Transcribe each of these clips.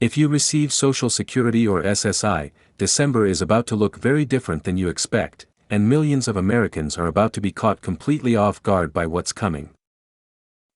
If you receive Social Security or SSI, December is about to look very different than you expect, and millions of Americans are about to be caught completely off guard by what's coming.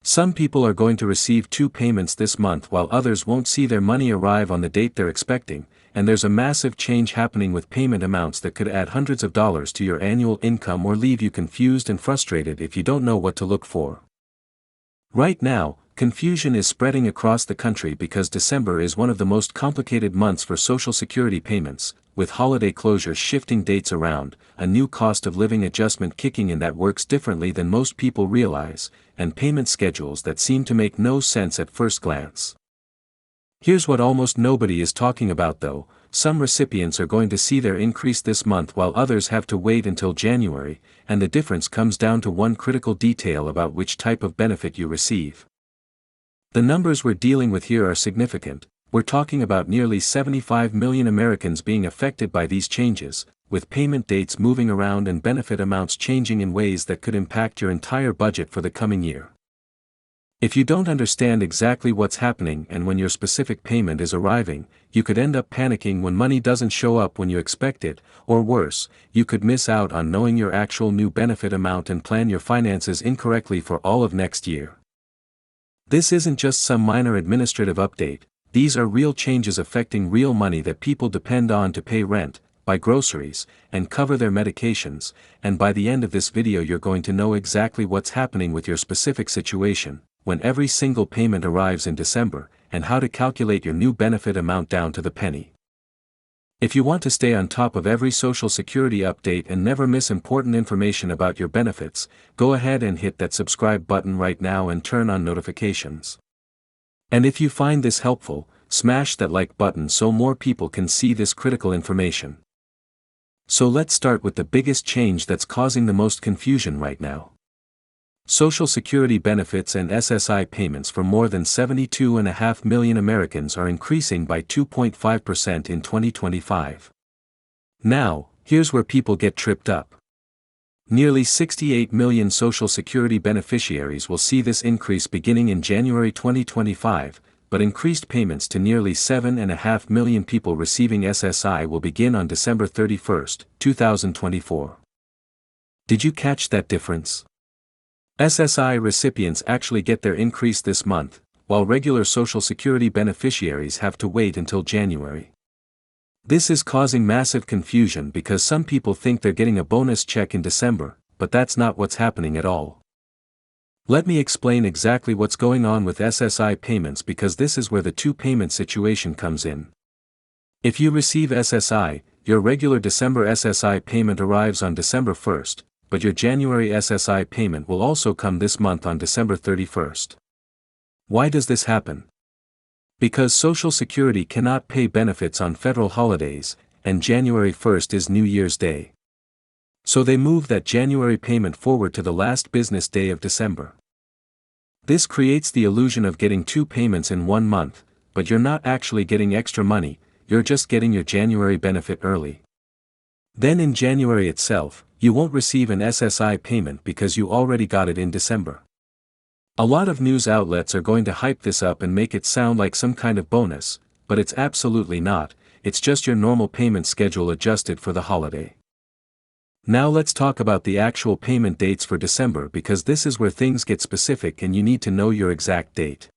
Some people are going to receive 2 payments this month while others won't see their money arrive on the date they're expecting, and there's a massive change happening with payment amounts that could add hundreds of dollars to your annual income or leave you confused and frustrated if you don't know what to look for. Right now, confusion is spreading across the country because December is one of the most complicated months for Social Security payments, with holiday closures shifting dates around, a new cost of living adjustment kicking in that works differently than most people realize, and payment schedules that seem to make no sense at first glance. Here's what almost nobody is talking about though: some recipients are going to see their increase this month while others have to wait until January, and the difference comes down to one critical detail about which type of benefit you receive. The numbers we're dealing with here are significant. We're talking about nearly 75 million Americans being affected by these changes, with payment dates moving around and benefit amounts changing in ways that could impact your entire budget for the coming year. If you don't understand exactly what's happening and when your specific payment is arriving, you could end up panicking when money doesn't show up when you expect it, or worse, you could miss out on knowing your actual new benefit amount and plan your finances incorrectly for all of next year. This isn't just some minor administrative update. These are real changes affecting real money that people depend on to pay rent, buy groceries, and cover their medications, and by the end of this video you're going to know exactly what's happening with your specific situation, when every single payment arrives in December, and how to calculate your new benefit amount down to the penny. If you want to stay on top of every Social Security update and never miss important information about your benefits, go ahead and hit that subscribe button right now and turn on notifications. And if you find this helpful, smash that like button so more people can see this critical information. So let's start with the biggest change that's causing the most confusion right now. Social Security benefits and SSI payments for more than 72.5 million Americans are increasing by 2.5% in 2025. Now, here's where people get tripped up. Nearly 68 million Social Security beneficiaries will see this increase beginning in January 2025, but increased payments to nearly 7.5 million people receiving SSI will begin on December 31, 2024. Did you catch that difference? SSI recipients actually get their increase this month, while regular Social Security beneficiaries have to wait until January. This is causing massive confusion because some people think they're getting a bonus check in December, but that's not what's happening at all. Let me explain exactly what's going on with SSI payments because this is where the 2 payment situation comes in. If you receive SSI, your regular December SSI payment arrives on December 1st, but your January SSI payment will also come this month on December 31st. Why does this happen? Because Social Security cannot pay benefits on federal holidays, and January 1st is New Year's Day. So they move that January payment forward to the last business day of December. This creates the illusion of getting 2 payments in 1 month, but you're not actually getting extra money, you're just getting your January benefit early. Then in January itself, you won't receive an SSI payment because you already got it in December. A lot of news outlets are going to hype this up and make it sound like some kind of bonus, but it's absolutely not. It's just your normal payment schedule adjusted for the holiday. Now let's talk about the actual payment dates for December because this is where things get specific and you need to know your exact date.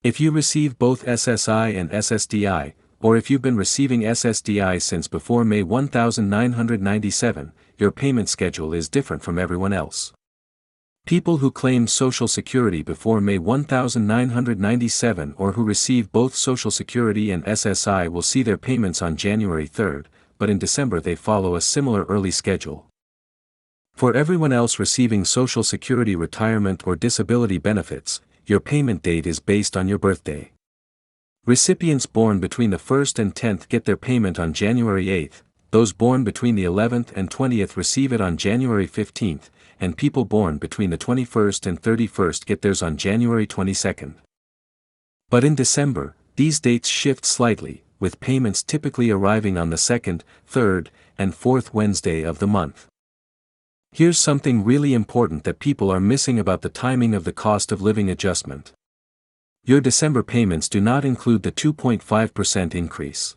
If you receive both SSI and SSDI, or if you've been receiving SSDI since before May 1997, your payment schedule is different from everyone else. People who claimed Social Security before May 1997 or who receive both Social Security and SSI will see their payments on January 3rd, but in December they follow a similar early schedule. For everyone else receiving Social Security retirement or disability benefits, your payment date is based on your birthday. Recipients born between the 1st and 10th get their payment on January 8th, those born between the 11th and 20th receive it on January 15th, and people born between the 21st and 31st get theirs on January 22nd. But in December, these dates shift slightly, with payments typically arriving on the 2nd, 3rd, and 4th Wednesday of the month. Here's something really important that people are missing about the timing of the cost of living adjustment. Your December payments do not include the 2.5% increase.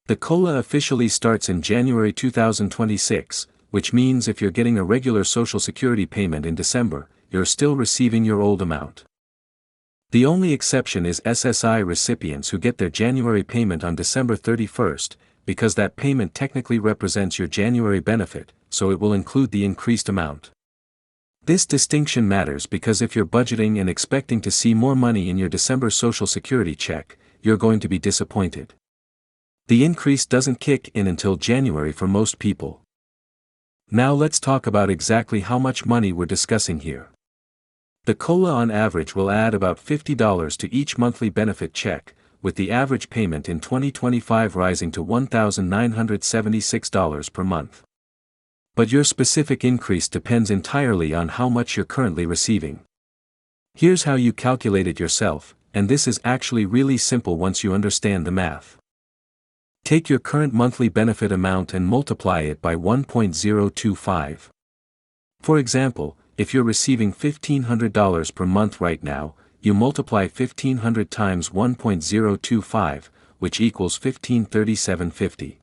The COLA officially starts in January 2026, which means if you're getting a regular Social Security payment in December, you're still receiving your old amount. The only exception is SSI recipients who get their January payment on December 31st, because that payment technically represents your January benefit, so it will include the increased amount. This distinction matters because if you're budgeting and expecting to see more money in your December Social Security check, you're going to be disappointed. The increase doesn't kick in until January for most people. Now let's talk about exactly how much money we're discussing here. The COLA on average will add about $50 to each monthly benefit check, with the average payment in 2025 rising to $1,976 per month. But your specific increase depends entirely on how much you're currently receiving. Here's how you calculate it yourself, and this is actually really simple once you understand the math. Take your current monthly benefit amount and multiply it by 1.025. For example, if you're receiving $1,500 per month right now, you multiply 1,500 times 1.025, which equals $1,537.50.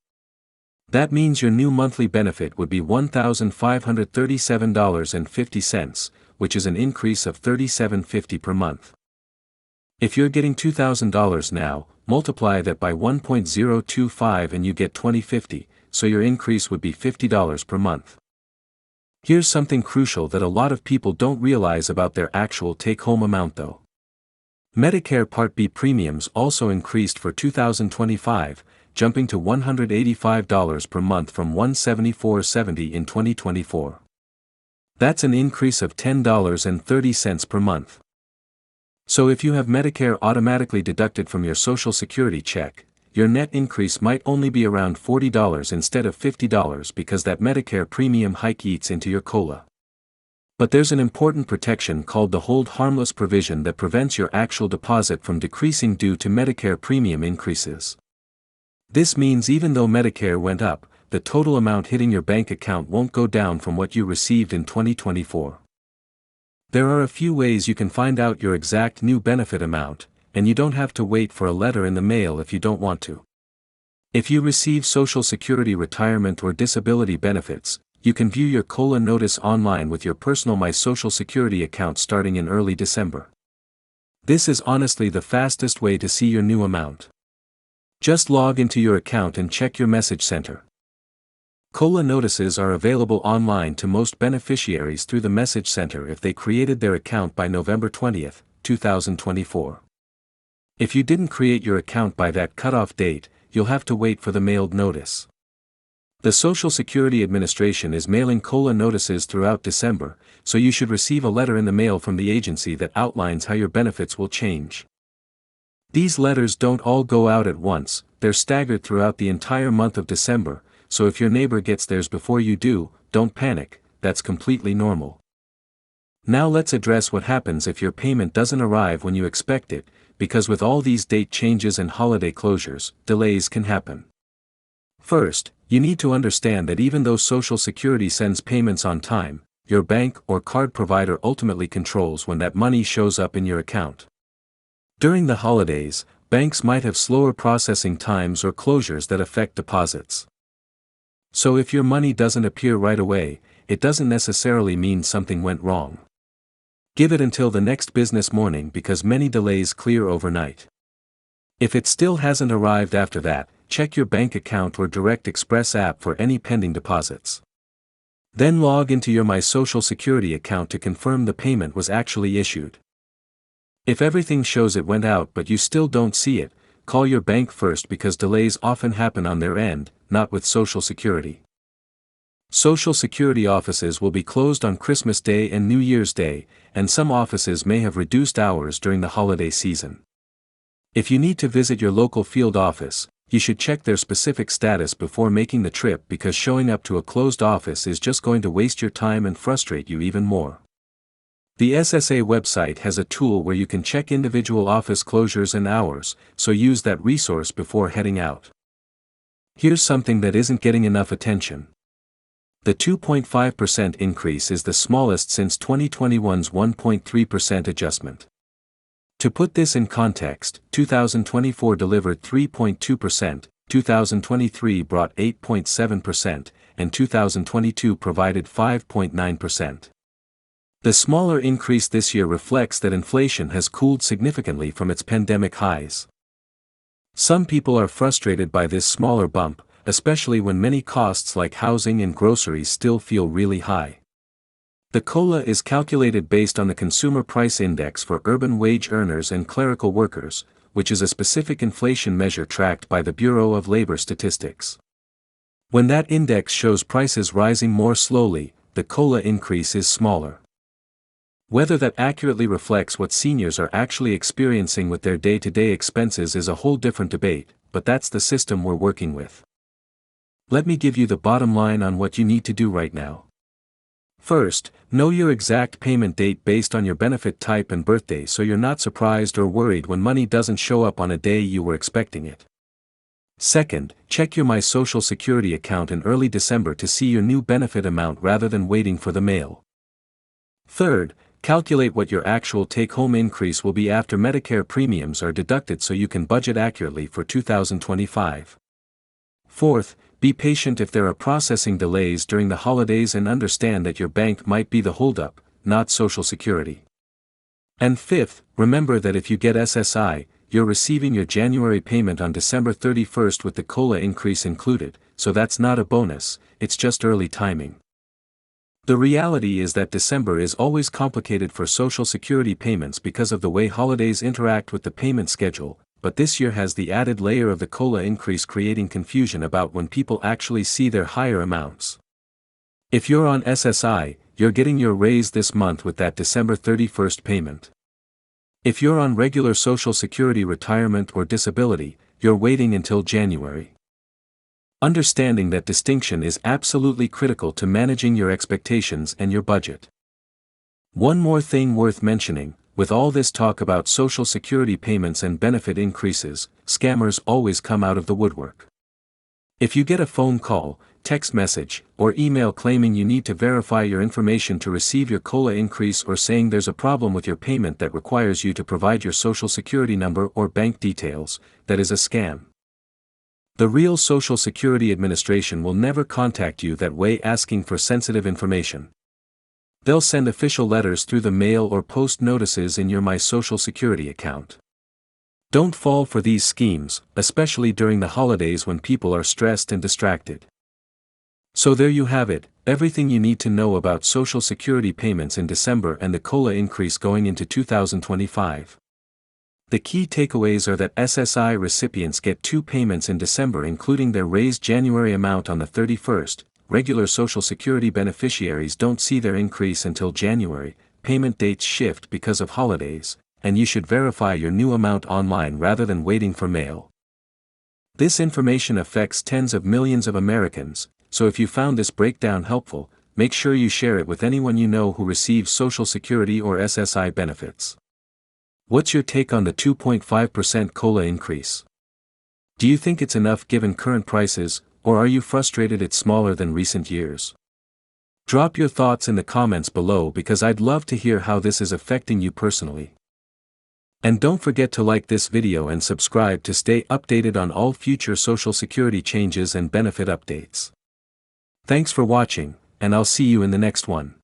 That means your new monthly benefit would be $1,537.50, which is an increase of $37.50 per month. If you're getting $2,000 now, multiply that by 1.025 and you get $20.50, so your increase would be $50 per month. Here's something crucial that a lot of people don't realize about their actual take-home amount though. Medicare Part B premiums also increased for 2025, jumping to $185 per month from $174.70 in 2024. That's an increase of $10.30 per month. So if you have Medicare automatically deducted from your Social Security check, your net increase might only be around $40 instead of $50 because that Medicare premium hike eats into your COLA. But there's an important protection called the hold harmless provision that prevents your actual deposit from decreasing due to Medicare premium increases. This means even though Medicare went up, the total amount hitting your bank account won't go down from what you received in 2024. There are a few ways you can find out your exact new benefit amount, and you don't have to wait for a letter in the mail if you don't want to. If you receive Social Security retirement or disability benefits, you can view your COLA notice online with your personal My Social Security account starting in early December. This is honestly the fastest way to see your new amount. Just log into your account and check your message center. COLA notices are available online to most beneficiaries through the message center if they created their account by November 20, 2024. If you didn't create your account by that cutoff date, you'll have to wait for the mailed notice. The Social Security Administration is mailing COLA notices throughout December, so you should receive a letter in the mail from the agency that outlines how your benefits will change. These letters don't all go out at once, they're staggered throughout the entire month of December, so if your neighbor gets theirs before you do, don't panic, that's completely normal. Now let's address what happens if your payment doesn't arrive when you expect it, because with all these date changes and holiday closures, delays can happen. First, you need to understand that even though Social Security sends payments on time, your bank or card provider ultimately controls when that money shows up in your account. During the holidays, banks might have slower processing times or closures that affect deposits. So if your money doesn't appear right away, it doesn't necessarily mean something went wrong. Give it until the next business morning because many delays clear overnight. If it still hasn't arrived after that, check your bank account or Direct Express app for any pending deposits. Then log into your My Social Security account to confirm the payment was actually issued. If everything shows it went out but you still don't see it, call your bank first because delays often happen on their end, not with Social Security. Social Security offices will be closed on Christmas Day and New Year's Day, and some offices may have reduced hours during the holiday season. If you need to visit your local field office, you should check their specific status before making the trip because showing up to a closed office is just going to waste your time and frustrate you even more. The SSA website has a tool where you can check individual office closures and hours, so use that resource before heading out. Here's something that isn't getting enough attention. The 2.5% increase is the smallest since 2021's 1.3% adjustment. To put this in context, 2024 delivered 3.2%, 2023 brought 8.7%, and 2022 provided 5.9%. The smaller increase this year reflects that inflation has cooled significantly from its pandemic highs. Some people are frustrated by this smaller bump, especially when many costs like housing and groceries still feel really high. The COLA is calculated based on the Consumer Price Index for urban wage earners and clerical workers, which is a specific inflation measure tracked by the Bureau of Labor Statistics. When that index shows prices rising more slowly, the COLA increase is smaller. Whether that accurately reflects what seniors are actually experiencing with their day-to-day expenses is a whole different debate, but that's the system we're working with. Let me give you the bottom line on what you need to do right now. First, know your exact payment date based on your benefit type and birthday so you're not surprised or worried when money doesn't show up on a day you were expecting it. Second, check your My Social Security account in early December to see your new benefit amount rather than waiting for the mail. Third, calculate what your actual take-home increase will be after Medicare premiums are deducted so you can budget accurately for 2025. Fourth, be patient if there are processing delays during the holidays and understand that your bank might be the holdup, not Social Security. And fifth, remember that if you get SSI, you're receiving your January payment on December 31st with the COLA increase included, so that's not a bonus, it's just early timing. The reality is that December is always complicated for Social Security payments because of the way holidays interact with the payment schedule, but this year has the added layer of the COLA increase creating confusion about when people actually see their higher amounts. If you're on SSI, you're getting your raise this month with that December 31st payment. If you're on regular Social Security retirement or disability, you're waiting until January. Understanding that distinction is absolutely critical to managing your expectations and your budget. One more thing worth mentioning, with all this talk about Social Security payments and benefit increases, scammers always come out of the woodwork. If you get a phone call, text message, or email claiming you need to verify your information to receive your COLA increase or saying there's a problem with your payment that requires you to provide your Social Security number or bank details, that is a scam. The real Social Security Administration will never contact you that way asking for sensitive information. They'll send official letters through the mail or post notices in your My Social Security account. Don't fall for these schemes, especially during the holidays when people are stressed and distracted. So there you have it, everything you need to know about Social Security payments in December and the COLA increase going into 2025. The key takeaways are that SSI recipients get 2 payments in December including their raised January amount on the 31st. Regular Social Security beneficiaries don't see their increase until January, payment dates shift because of holidays, and you should verify your new amount online rather than waiting for mail. This information affects tens of millions of Americans, so if you found this breakdown helpful, make sure you share it with anyone you know who receives Social Security or SSI benefits. What's your take on the 2.5% COLA increase? Do you think it's enough given current prices, or are you frustrated it's smaller than recent years? Drop your thoughts in the comments below because I'd love to hear how this is affecting you personally. And don't forget to like this video and subscribe to stay updated on all future Social Security changes and benefit updates. Thanks for watching, and I'll see you in the next one.